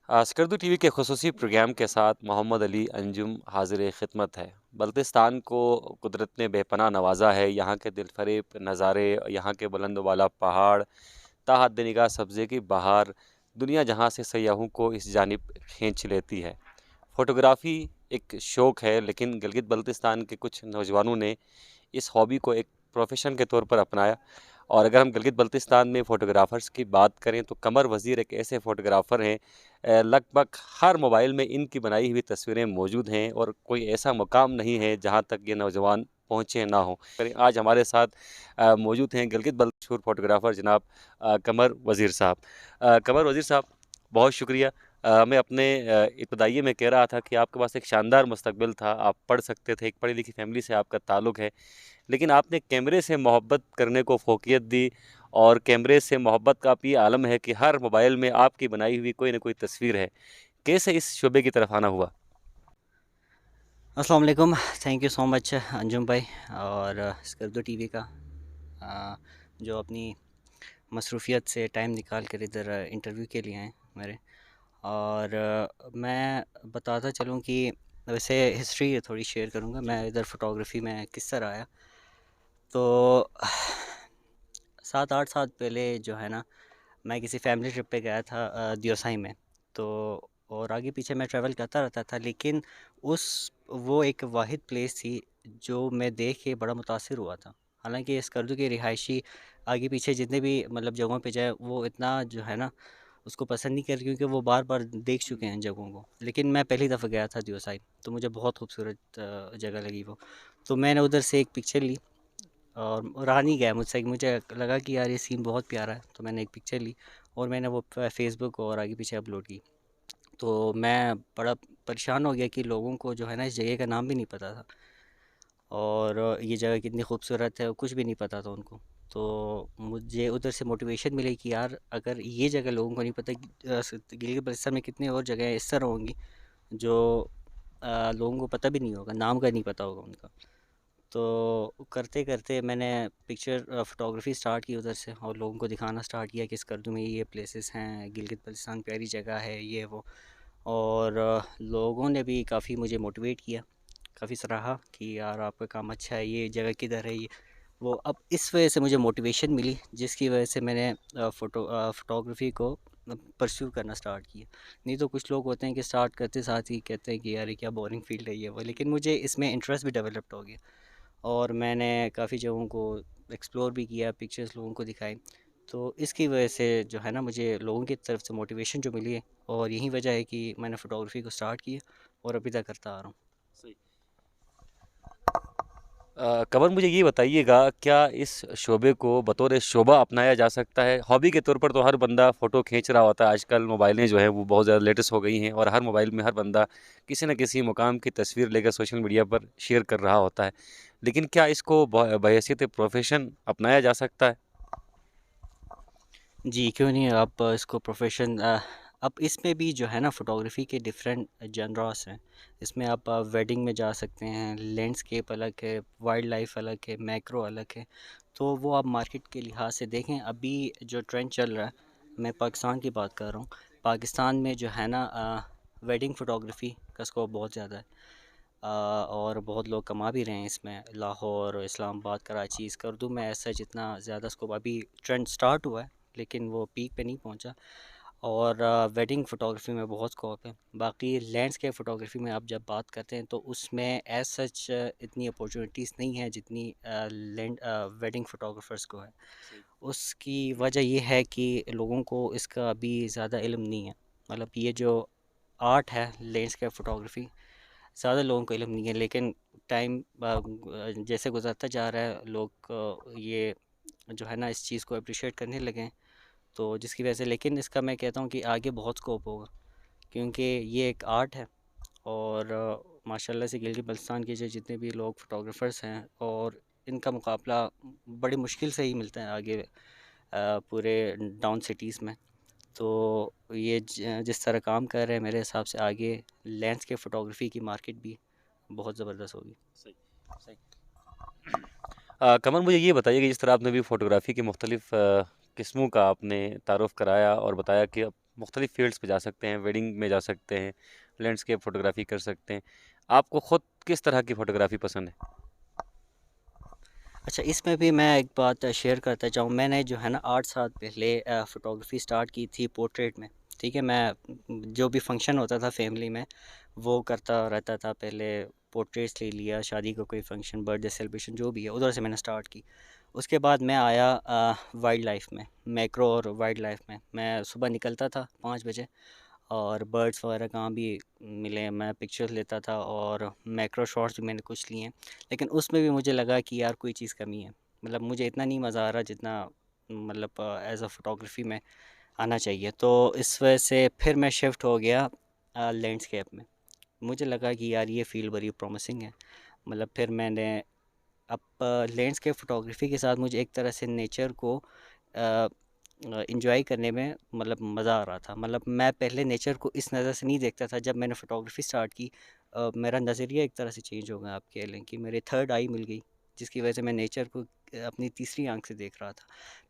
Skardu TV के खुसूसी programme के साथ मोहम्मद अली अंजुम हाजिर खिदमत है। बल्तिस्तान को कुदरत ने बेपनाह नवाजा है। यहाँ के दिलफरेब नज़ारे, यहाँ के बुलंद वाला पहाड़, ताहद निगाह सब्ज़े की बहार, दुनिया जहाँ से सयाहों को इस जानिब खींच लेती है। फ़ोटोग्राफ़ी एक शौक़ है, लेकिन गिलगित बल्तिस्तान के कुछ नौजवानों ने इस हॉबी को एक प्रोफ़ेशन के तौर पर अपनाया। और अगर हम गिलगित बल्तिस्तान में फ़ोटोग्राफ़र्स की बात करें तो कमर वज़ीर एक ऐसे फ़ोटोग्राफ़र हैं। लगभग हर मोबाइल में इनकी बनाई हुई तस्वीरें मौजूद हैं और कोई ऐसा मुकाम नहीं है जहाँ तक ये नौजवान पहुँचे ना हों। आज हमारे साथ मौजूद हैं गिलगित मशहूर फ़ोटोग्राफ़र जनाब कमर वज़ीर साहब। कमर वज़ीर साहब, बहुत शुक्रिया। मैं अपने इब्तदाइये में कह रहा था कि आपके पास एक शानदार मुस्तकबिल था, आप पढ़ सकते थे, एक पढ़ी लिखी फ़ैमिली से आपका ताल्लुक़ है। लेकिन आपने कैमरे से मोहब्बत करने को फ़ोक़ियत दी और कैमरे से मोहब्बत का आप ये आलम है कि हर मोबाइल में आपकी बनाई हुई कोई न कोई तस्वीर है। कैसे इस शोबे की तरफ आना हुआ? अस्सलाम वालेकुम। Thank you so much Anjum भाई और स्कर्दो टीवी का जो अपनी मसरूफ़ियत से टाइम निकाल कर इधर इंटरव्यू के लिए आए मेरे। और मैं बताता चलूँ कि वैसे हिस्ट्री थोड़ी शेयर करूँगा मैं इधर फ़ोटोग्राफ़ी में किस तरह आया। तो 7-8 साल पहले जो है ना, मैं किसी फ़ैमिली ट्रिप पे गया था दियोसाई में। तो और आगे पीछे मैं ट्रैवल करता रहता था, लेकिन उस वो एक वाहिद प्लेस थी जो मैं देख के बड़ा मुतासिर हुआ था। हालाँकि स्कर्दू के रिहायशी आगे पीछे जितने भी मतलब जगहों पे जाए, वो इतना जो है ना उसको पसंद नहीं करते, क्योंकि वो बार-बार देख चुके हैं जगहों को। लेकिन मैं पहली दफ़ा गया था दियोसाई, तो मुझे बहुत खूबसूरत जगह लगी वो। तो मैंने उधर से एक पिक्चर ली और रहा नहीं गया मुझसे, मुझे लगा कि यार ये सीन बहुत प्यारा है, तो मैंने एक पिक्चर ली और मैंने वो फ़ेसबुक और आगे पीछे अपलोड की। तो मैं बड़ा परेशान हो गया कि लोगों को जो है ना इस जगह का नाम भी नहीं पता था और ये जगह कितनी खूबसूरत है कुछ भी नहीं पता था उनको। तो मुझे उधर से मोटिवेशन मिली कि यार अगर ये जगह लोगों को नहीं पता, गिलगित बल्तिस्तान में कितनी और जगह इस तरह होंगी जो लोगों को पता भी नहीं होगा, नाम का नहीं पता होगा उनका। तो करते-करते मैंने पिक्चर फ़ोटोग्राफ़ी स्टार्ट की उधर से और लोगों को दिखाना स्टार्ट किया कि स्कर्दू में ये प्लेसेस हैं, गिलगित बल्तिस्तान प्यारी जगह है, ये वो। और लोगों ने भी काफ़ी मुझे मोटिवेट किया, काफ़ी सराहा कि यार आपका काम अच्छा है, ये जगह किधर है ये वो। अब इस वजह से मुझे मोटिवेशन मिली, जिसकी वजह से मैंने फ़ोटोग्राफ़ी को परस्यू करना स्टार्ट किया। नहीं तो कुछ लोग होते हैं कि स्टार्ट करते साथ ही कहते हैं कि यार ये क्या बोरिंग फ़ील्ड है ये वो, लेकिन मुझे इसमें इंटरेस्ट भी डेवलप्ड हो गया और मैंने काफ़ी जगहों को एक्सप्लोर भी किया, पिक्चर्स लोगों को दिखाई। तो इसकी वजह से जो है ना मुझे लोगों की तरफ से मोटिवेशन जो मिली है, और यही वजह है कि मैंने फ़ोटोग्राफ़ी को स्टार्ट किया और अभी तक करता आ रहा हूँ। सही। कमर, मुझे ये बताइएगा, क्या इस शोबे को बतौर शोबा अपनाया जा सकता है? हॉबी के तौर पर तो हर बंदा फ़ोटो खींच रहा होता है। आजकल मोबाइलें जो हैं वो बहुत ज़्यादा लेटेस्ट हो गई हैं और हर मोबाइल में हर बंदा किसी न किसी मुकाम की तस्वीर लेकर सोशल मीडिया पर शेयर कर रहा होता है। लेकिन क्या इसको बहैसियत प्रोफ़ेशन अपनाया जा सकता है? जी, क्यों नहीं, आप इसको प्रोफ़ेशन अब इसमें भी जो है ना फ़ोटोग्राफ़ी के डिफरेंट जनरास हैं। इसमें आप वेडिंग में जा सकते हैं, लैंडस्केप अलग है, वाइल्ड लाइफ़ अलग है, मैक्रो अलग है। तो वो आप मार्केट के लिहाज से देखें, अभी जो ट्रेंड चल रहा है, मैं पाकिस्तान की बात कर रहा हूँ। पाकिस्तान में जो है ना वेडिंग फ़ोटोग्राफ़ी का स्कोप बहुत ज़्यादा है। और बहुत लोग कमा भी रहे हैं इसमें। लाहौर, इस्लामाबाद, कराची, स्कर्दू में ऐसा जितना ज़्यादा स्कोप, अभी ट्रेंड स्टार्ट हुआ है लेकिन वो पीक पे नहीं पहुंचा। और वेडिंग फ़ोटोग्राफ़ी में बहुत स्कोप है। बाकी लैंडस्केप फ़ोटोग्राफ़ी में आप जब बात करते हैं तो उसमें एज़ सच इतनी अपॉर्चुनिटीज़ नहीं है जितनी वेडिंग फ़ोटोग्राफ़र्स को है। सही। उसकी वजह ये है कि लोगों को इसका अभी ज़्यादा इल्म नहीं है। मतलब ये जो आर्ट है लैंडस्केप फ़ोटोग्राफ़ी, ज़्यादा लोगों को इल्म नहीं है, लेकिन टाइम जैसे गुज़रता जा रहा है, लोग ये जो है ना इस चीज़ को अप्रिशिएट करने लगे हैं। तो जिसकी वजह से, लेकिन इसका मैं कहता हूँ कि आगे बहुत स्कोप होगा, क्योंकि ये एक आर्ट है। और माशाल्लाह से गिलगित बल्तिस्तान के जो जितने भी लोग फ़ोटोग्राफ़र्स हैं, और इनका मुकाबला बड़ी मुश्किल से ही मिलता है आगे पूरे डाउन सिटीज़ में। तो ये जिस तरह काम कर रहे हैं, मेरे हिसाब से आगे लैंडस्केप फ़ोटोग्राफ़ी की मार्केट भी बहुत ज़बरदस्त होगी। सही, सही। कमर, मुझे ये बताइए कि जिस तरह आपने भी फ़ोटोग्राफ़ी की मुख्तलिफ़ किस्मों का आपने तारुफ़ कराया और बताया कि अब मुख्तलिफ़ फ़ील्ड्स पे जा सकते हैं, वेडिंग में जा सकते हैं, लैंडस्केप फ़ोटोग्राफ़ी कर सकते हैं। आपको ख़ुद किस तरह की फ़ोटोग्राफ़ी पसंद है? अच्छा, इसमें भी मैं एक बात शेयर करता चाहूँ। मैंने जो है ना 8 साल पहले फ़ोटोग्राफ़ी स्टार्ट की थी पोर्ट्रेट में, ठीक है? मैं जो भी फंक्शन होता था फैमिली में, वो करता रहता था। पहले पोर्ट्रेट्स ले लिया, शादी का कोई फंक्शन, बर्थडे सेलिब्रेशन जो भी है, उधर से मैंने स्टार्ट की। उसके बाद मैं आया वाइल्ड लाइफ़ में, मैक्रो और वाइल्ड लाइफ़ में। मैं सुबह निकलता था 5 बजे और बर्ड्स वगैरह कहाँ भी मिले मैं पिक्चर्स लेता था, और मैक्रो शॉट्स भी मैंने कुछ लिए हैं। लेकिन उसमें भी मुझे लगा कि यार कोई चीज़ कमी है, मतलब मुझे इतना नहीं मज़ा आ रहा जितना मतलब एज अ फ़ोटोग्राफी में आना चाहिए। तो इस वजह से फिर मैं शिफ्ट हो गया लैंडस्केप में। मुझे लगा कि यार ये फील्ड बड़ी प्रॉमिसिंग है। मतलब फिर मैंने अब लैंडस्केप फ़ोटोग्राफी के साथ मुझे एक तरह से नेचर को इंजॉय करने में मतलब मज़ा आ रहा था। मतलब मैं पहले नेचर को इस नज़र से नहीं देखता था। जब मैंने फ़ोटोग्राफी स्टार्ट की, मेरा नज़रिया एक तरह से चेंज हो गया। आप कह लें कि मेरे थर्ड आई मिल गई, जिसकी वजह से मैं नेचर को अपनी तीसरी आंख से देख रहा था।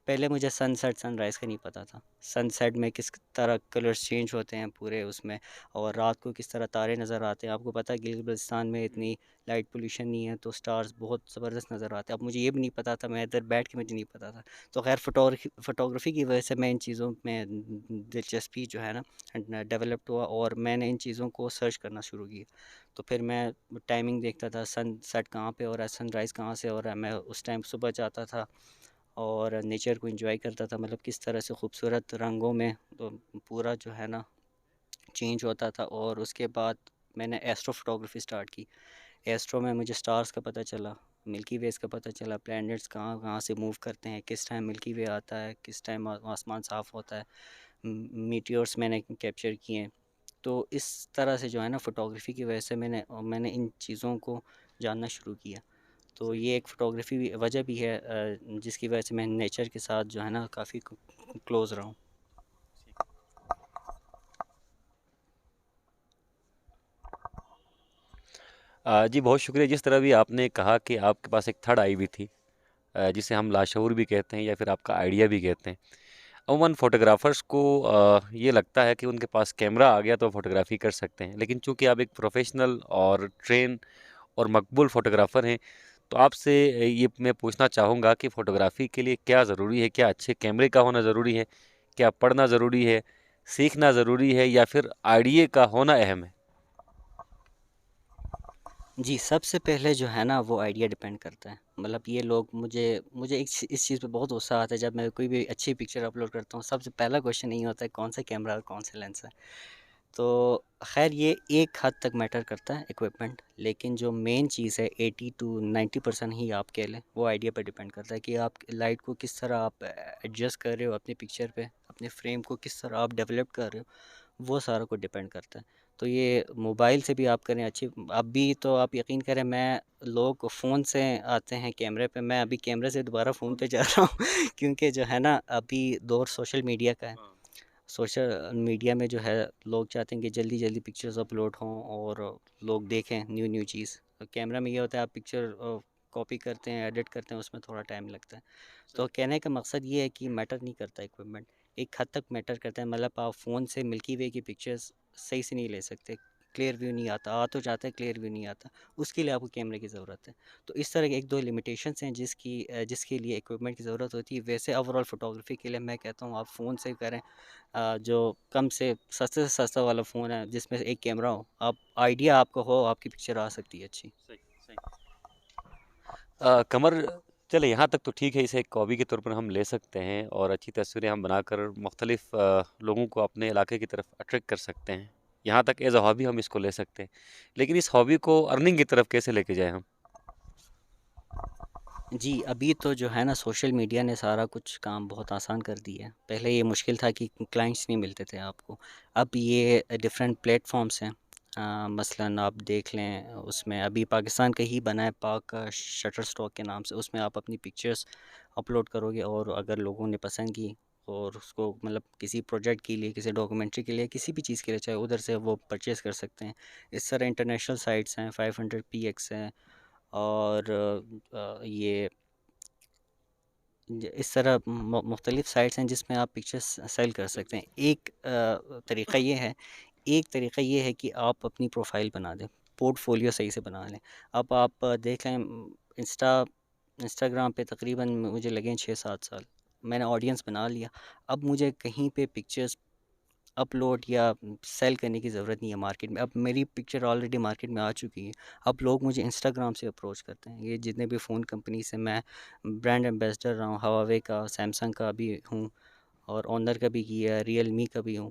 पहले मुझे सनसेट सनराइज़ का नहीं पता था। सनसेट में किस तरह कलर्स चेंज होते हैं पूरे उसमें, और रात को किस तरह तारे नज़र आते हैं। आपको पता है गिलगित बल्तिस्तान में इतनी लाइट पोल्यूशन नहीं है, तो स्टार्स बहुत ज़बरदस्त नज़र आते हैं। अब मुझे ये भी नहीं पता था, मैं इधर बैठ के मुझे नहीं पता था। तो खैर फ़ोटोग्राफ़ी की वजह से मैं इन चीज़ों में दिलचस्पी जो है ना डेवलप्ड हुआ, और मैंने इन चीज़ों को सर्च करना शुरू किया। तो फिर मैं टाइमिंग देखता था, सनसेट कहाँ पे हो रहा है, सनराइज़ कहाँ से हो रहा है। मैं उस टाइम सुबह जाता था और नेचर को एंजॉय करता था, मतलब किस तरह से खूबसूरत रंगों में तो पूरा जो है ना चेंज होता था। और उसके बाद मैंने एस्ट्रो फोटोग्राफी स्टार्ट की। एस्ट्रो में मुझे स्टार्स का पता चला, मिल्की वेज का पता चला, प्लैनेट्स कहाँ कहाँ से मूव करते हैं, किस टाइम मिल्की वे आता है, किस टाइम आसमान साफ़ होता है। मीटियोर्स मैंने कैप्चर किए। तो इस तरह से जो है ना फ़ोटोग्राफी की वजह से मैंने इन चीज़ों को जानना शुरू किया। तो ये एक फ़ोटोग्राफी वजह भी है जिसकी वजह से मैं नेचर के साथ जो है ना काफ़ी क्लोज़ रहा हूँ। जी, बहुत शुक्रिया। जिस तरह भी आपने कहा कि आपके पास एक थर्ड आई भी थी, जिसे हम लाशऊर भी कहते हैं या फिर आपका आइडिया भी कहते हैं। अमूमन फ़ोटोग्राफ़र्स को ये लगता है कि उनके पास कैमरा आ गया तो फ़ोटोग्राफ़ी कर सकते हैं। लेकिन चूँकि आप एक प्रोफ़ेशनल और ट्रेन और मकबूल फ़ोटोग्राफ़र हैं, तो आपसे ये मैं पूछना चाहूँगा कि फ़ोटोग्राफ़ी के लिए क्या ज़रूरी है? क्या अच्छे कैमरे का होना ज़रूरी है? क्या पढ़ना ज़रूरी है? सीखना ज़रूरी है या फिर आइडिया का होना अहम है? जी, सबसे पहले जो है ना वो आइडिया डिपेंड करता है। मतलब ये लोग मुझे मुझे इस चीज़ पे बहुत गुस्सा आता है जब मैं कोई भी अच्छी पिक्चर अपलोड करता हूँ। सबसे पहला क्वेश्चन यही होता है कौन सा कैमरा और कौन सा लेंस है। तो ख़ैर ये एक हद तक मैटर करता है इक्विपमेंट, लेकिन जो मेन चीज़ है 80 टू 90% ही आप कह लें, वो आइडिया पे डिपेंड करता है कि आप लाइट को किस तरह आप एडजस्ट कर रहे हो अपनी पिक्चर पे, अपने फ्रेम को किस तरह आप डेवलप कर रहे हो, वो सारा कुछ डिपेंड करता है। तो ये मोबाइल से भी आप करें अच्छी, अभी तो आप यकीन करें मैं लोग फ़ोन से आते हैं कैमरे पे, मैं अभी कैमरे से दोबारा फ़ोन पे जा रहा हूँ क्योंकि जो है ना अभी दौर सोशल मीडिया का है। सोशल मीडिया में जो है लोग चाहते हैं कि जल्दी जल्दी पिक्चर्स अपलोड हों और लोग देखें न्यू न्यू चीज़। तो कैमरा में ये होता है आप पिक्चर कॉपी करते हैं, एडिट करते हैं, उसमें थोड़ा टाइम लगता है। तो कहने का मकसद ये है कि मैटर नहीं करता इक्विपमेंट, एक हद तक मैटर करता है। मतलब आप फ़ोन से मिल्की वे की पिक्चर्स सही से नहीं ले सकते, क्लियर व्यू नहीं आता, आ तो जाता है क्लियर व्यू नहीं आता, उसके लिए आपको कैमरे की ज़रूरत है। तो इस तरह के एक दो लिमिटेशंस हैं जिसके लिए इक्विपमेंट की ज़रूरत होती है। वैसे ओवरऑल फ़ोटोग्राफी के लिए मैं कहता हूँ आप फ़ोन से करें। जो कम से सस्ता वाला फ़ोन है जिसमें एक कैमरा हो, आप आइडिया आपको हो, आपकी पिक्चर आ सकती है अच्छी। सही, सही। कमर चले यहाँ तक तो ठीक है, इसे एक हॉबी के तौर पर हम ले सकते हैं और अच्छी तस्वीरें हम बनाकर मुख्तलिफ लोगों को अपने इलाके की तरफ अट्रैक्ट कर सकते हैं। यहाँ तक एज़ अ हॉबी हम इसको ले सकते हैं। लेकिन इस हॉबी को अर्निंग की तरफ कैसे लेके जाएँ हम? जी, अभी तो जो है ना सोशल मीडिया ने सारा कुछ काम बहुत आसान कर दिया है। पहले ये मुश्किल था कि क्लाइंट्स नहीं मिलते थे आपको। अब ये डिफरेंट प्लेटफ़ॉर्म्स हैं। मसलन आप देख लें, उसमें अभी पाकिस्तान का ही बना है पाक शटरस्टॉक के नाम से। उसमें आप अपनी पिक्चर्स अपलोड करोगे और अगर लोगों ने पसंद की और उसको मतलब किसी प्रोजेक्ट के लिए, किसी डॉक्यूमेंट्री के लिए, किसी भी चीज़ के लिए, चाहे उधर से वो परचेज़ कर सकते हैं। इस तरह इंटरनेशनल साइट्स हैं, 500 पीएक्स हैं, और ये इस तरह मुख्तलिफ साइट्स हैं जिसमें आप पिक्चर्स सेल कर सकते हैं। एक तरीक़ा ये है एक तरीक़ा ये है कि आप अपनी प्रोफ़ाइल बना दें, पोर्टफ़ोलियो सही से बना लें। अब आप देख लें इंस्टाग्राम पे तकरीबन मुझे लगे हैं 6-7 साल। मैंने ऑडियंस बना लिया। अब मुझे कहीं पे पिक्चर्स अपलोड या सेल करने की ज़रूरत नहीं है मार्केट में। अब मेरी पिक्चर ऑलरेडी मार्केट में आ चुकी है। अब लोग मुझे इंस्टाग्राम से अप्रोच करते हैं। ये जितने भी फ़ोन कंपनी से मैं ब्रांड एम्बेसडर रहा हूँ, हुआवे का, सैमसंग का भी हूँ और ऑनर का भी किया, रियलमी का भी हूँ।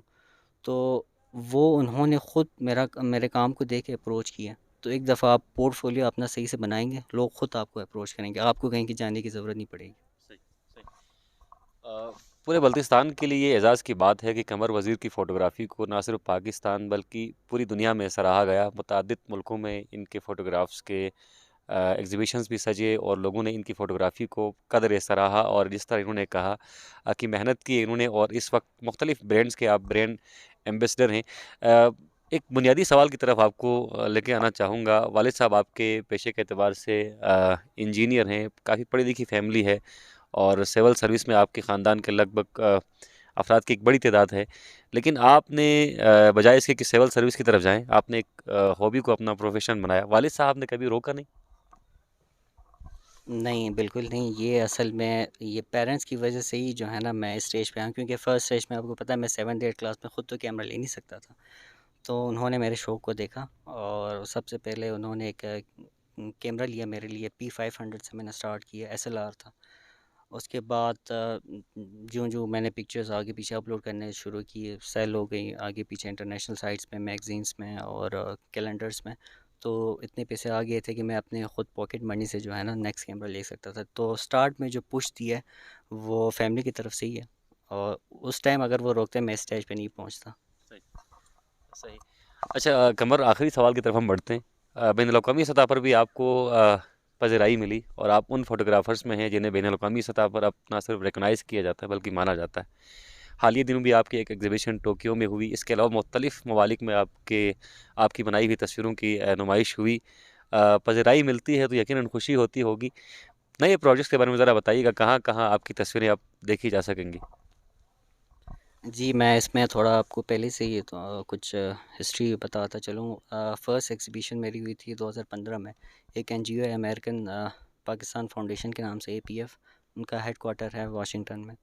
तो वो उन्होंने ख़ुद मेरे काम को देख के अप्रोच किया। तो एक दफ़ा आप पोर्टफोलियो अपना सही से बनाएँगे, लोग ख़ुद आपको अप्रोच करेंगे, आपको कहीं की जाने की ज़रूरत नहीं पड़ेगी। सही, सही। पूरे बल्तिस्तान के लिए ये एज़ाज़ की बात है कि कमर वज़ीर की फ़ोटोग्राफ़ी को ना सिर्फ़ पाकिस्तान बल्कि पूरी दुनिया में सराहा गया। मुतअद्दिद मुल्कों में इनके फ़ोटोग्राफ्स के एग्ज़िबिशन्स भी सजे और लोगों ने इनकी फ़ोटोग्राफ़ी को कदर सराहा और जिस तरह इन्होंने कहा कि मेहनत की इन्होंने और इस वक्त मुख्तलिफ़ ब्रांड्स के आप ब्रांड एम्बेसडर हैं। एक बुनियादी सवाल की तरफ आपको लेके आना चाहूँगा। वालिद साहब आपके पेशे के एतबार से इंजीनियर हैं, काफ़ी पढ़ी लिखी फ़ैमिली है और सिविल सर्विस में आपके ख़ानदान के लगभग अफ़राद की एक बड़ी तादाद है। लेकिन आपने बजाय इसके कि सिविल सर्विस की तरफ जाएँ, आपने एक हॉबी को अपना प्रोफ़ेशन बनाया। वालिद साहब ने कभी रोका नहीं? नहीं, बिल्कुल नहीं। ये असल में ये पेरेंट्स की वजह से ही जो है ना मैं इस स्टेज पे आया, क्योंकि फर्स्ट स्टेज में आपको पता है मैं 7th 8th क्लास में ख़ुद तो कैमरा ले नहीं सकता था। तो उन्होंने मेरे शौक़ को देखा और सबसे पहले उन्होंने एक कैमरा लिया मेरे लिए। P500 से मैंने स्टार्ट किया, SLR था। उसके बाद ज्यों-ज्यों मैंने पिक्चर्स आगे पीछे अपलोड करने शुरू किए, सेल हो गई आगे पीछे इंटरनेशनल साइट्स में, मैगज़ीन्स में और कैलेंडर्स में। तो इतने पैसे आ गए थे कि मैं अपने ख़ुद पॉकेट मनी से जो है ना नेक्स्ट कैमरा ले सकता था। तो स्टार्ट में जो पुश दी है वो फैमिली की तरफ से ही है और उस टाइम अगर वो रोकते मैं इस स्टेज पे नहीं पहुँचता। सही, सही। अच्छा कमर आखिरी सवाल की तरफ हम बढ़ते हैं। बैनुल-अक़वामी सतह पर भी आपको पज़िराई मिली और आप उन फ़ोटोग्राफ़र्स में हैं जिन्हें बैनुल-अक़वामी सतह पर अब ना सिर्फ़ रिकॉग्नाइज़ किया जाता है बल्कि माना जाता है। हालिया दिनों भी आपकी एक एग्ज़िबिशन टोक्यो में हुई। इसके अलावा मुख्तलिफ़ ममालिक में आपकी बनाई हुई तस्वीरों की नुमाइश हुई। पज़िराई मिलती है तो यकीनन खुशी होती होगी। नए प्रोजेक्ट्स के बारे में ज़रा बताइएगा, कहाँ-कहाँ आपकी तस्वीरें अब देखी जा सकेंगी? जी, मैं इसमें थोड़ा आपको पहले से ही कुछ हिस्ट्री बताता चलूँ। फर्स्ट एग्ज़िबिशन मेरी हुई थी 2015 में। एक एनजीओ है अमेरिकन पाकिस्तान फाउंडेशन के नाम से APF, उनका हेडक्वार्टर है वाशिंगटन में।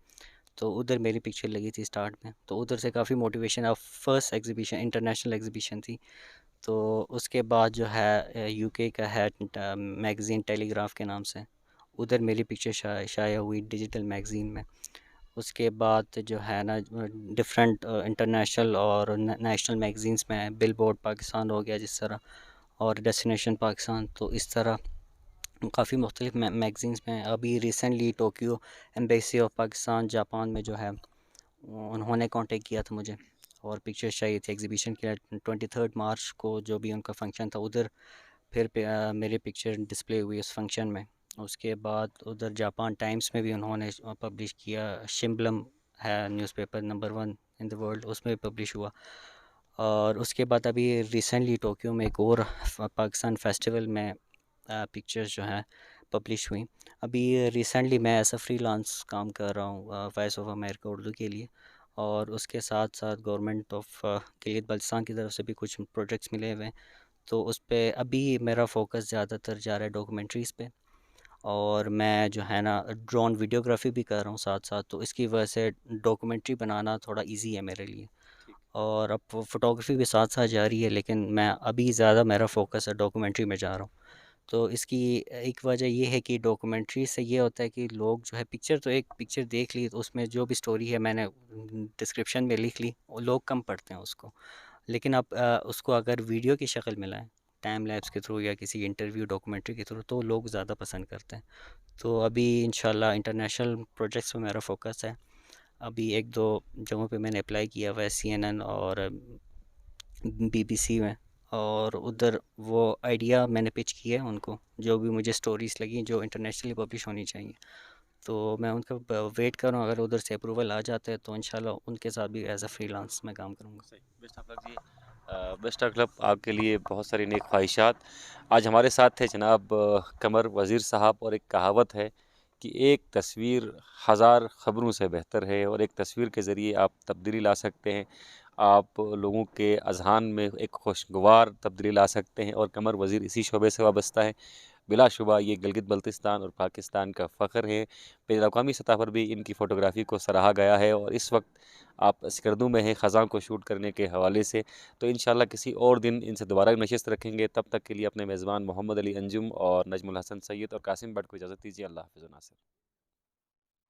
तो उधर मेरी पिक्चर लगी थी स्टार्ट में, तो उधर से काफ़ी motivation first exhibition international exhibition थी। तो उसके बाद जो है यूके का है मैगज़ीन टेलीग्राफ के नाम से, उधर मेरी पिक्चर शाया हुई डिजिटल मैगज़ीन में। उसके बाद जो है ना डिफरेंट इंटरनेशनल और नेशनल मैगज़ीन्स में बिलबोर्ड पाकिस्तान हो गया जिस तरह और डेस्टिनेशन पाकिस्तान, तो इस तरह काफ़ी मुख्तलिफ मैगज़ीन्स में। अभी recently Tokyo embassy of Pakistan Japan में जो है उन्होंने कांटेक्ट किया था मुझे और पिक्चर्स चाहिए थी एग्ज़िबिशन के लिए। 23 मार्च को जो भी उनका फ़ंक्शन था उधर फिर मेरी पिक्चर डिस्प्ले हुई उस फंक्शन में। उसके बाद उधर जापान टाइम्स में भी उन्होंने पब्लिश किया। शिम्बलम है newspaper number 1 in the world, उसमें भी पब्लिश हुआ। और उसके बाद अभी रिसेंटली टोक्यो में एक और पाकिस्तान फेस्टिवल में पिक्चर्स जो हैं पब्लिश हुई। अभी रिसेंटली मैं एज़ अ फ्रीलांस काम कर रहा हूँ वॉइस ऑफ अमेरिका उर्दू के लिए और उसके साथ-साथ गवर्नमेंट ऑफ गिलगित बल्तिस्तान की तरफ से भी कुछ प्रोजेक्ट्स मिले हुए हैं। तो उस पे अभी मेरा फ़ोकस ज़्यादातर जा रहा है डॉक्यूमेंट्रीज़ पे और मैं जो है ना ड्रोन वीडियोग्राफी भी कर रहा हूँ साथ-साथ, तो इसकी वजह से डॉक्यूमेंट्री बनाना थोड़ा ईज़ी है मेरे लिए। ठीक। और अब फ़ोटोग्राफी भी साथ-साथ जा रही है, लेकिन मैं अभी ज़्यादा मेरा फ़ोकस है डॉक्यूमेंट्री में जा रहा हूँ। तो इसकी एक वजह ये है कि डॉक्यूमेंट्री से ये होता है कि लोग जो है पिक्चर तो एक पिक्चर देख ली तो उसमें जो भी स्टोरी है मैंने डिस्क्रिप्शन में लिख ली, वो लोग कम पढ़ते हैं उसको। लेकिन आप उसको अगर वीडियो की शक्ल में लाएँ, टाइम लैप्स के थ्रू या किसी इंटरव्यू डॉक्यूमेंट्री के थ्रू, तो लोग ज़्यादा पसंद करते हैं। तो अभी इंशाल्लाह इंटरनेशनल प्रोजेक्ट्स में मेरा फ़ोकस है। अभी 1-2 जगहों पे मैंने अप्लाई किया हुआ है CNN और BBC में और उधर वो आइडिया मैंने पिच किया है उनको, जो भी मुझे स्टोरीज़ लगी जो इंटरनेशनली पब्लिश होनी चाहिए। तो मैं उनका वेट कर रहा हूँ, अगर उधर से अप्रूवल आ जाता है तो इंशाल्लाह उनके साथ भी एज़ अ फ्रीलांस मैं काम करूँगा। सही। बेस्ट ऑफ लक जी। बेस्ट ऑफ लक आपके लिए बहुत सारी नेक ख्वाहिशात। आज हमारे साथ थे जनाब कमर वज़ीर साहब और एक कहावत है कि एक तस्वीर हज़ार ख़बरों से बेहतर है और एक तस्वीर के ज़रिए आप तब्दीली ला सकते हैं। आप लोगों के अज़हान में एक खुशगवार तब्दीली ला सकते हैं और कमर वज़ीर इसी शोबे से वाबस्ता है। बिलाशुबा ये गिलगित-बल्तिस्तान और पाकिस्तान का फ़ख्र है। बैनुल-अक़वामी सतह पर भी इनकी फ़ोटोग्राफ़ी को सराहा गया है और इस वक़्त आप स्कर्दू में हैं ख़ज़ां को शूट करने के हवाले से। तो इंशाअल्लाह किसी और दिन इनसे दोबारा नशिस्त रखेंगे। तब तक के लिए अपने मेज़बान मोहम्मद अली अंजुम और नजमुल हसन सैयद और कासिम भट्ट को इजाज़त दीजिए। अल्लाह हाफ़िज़ नासिर।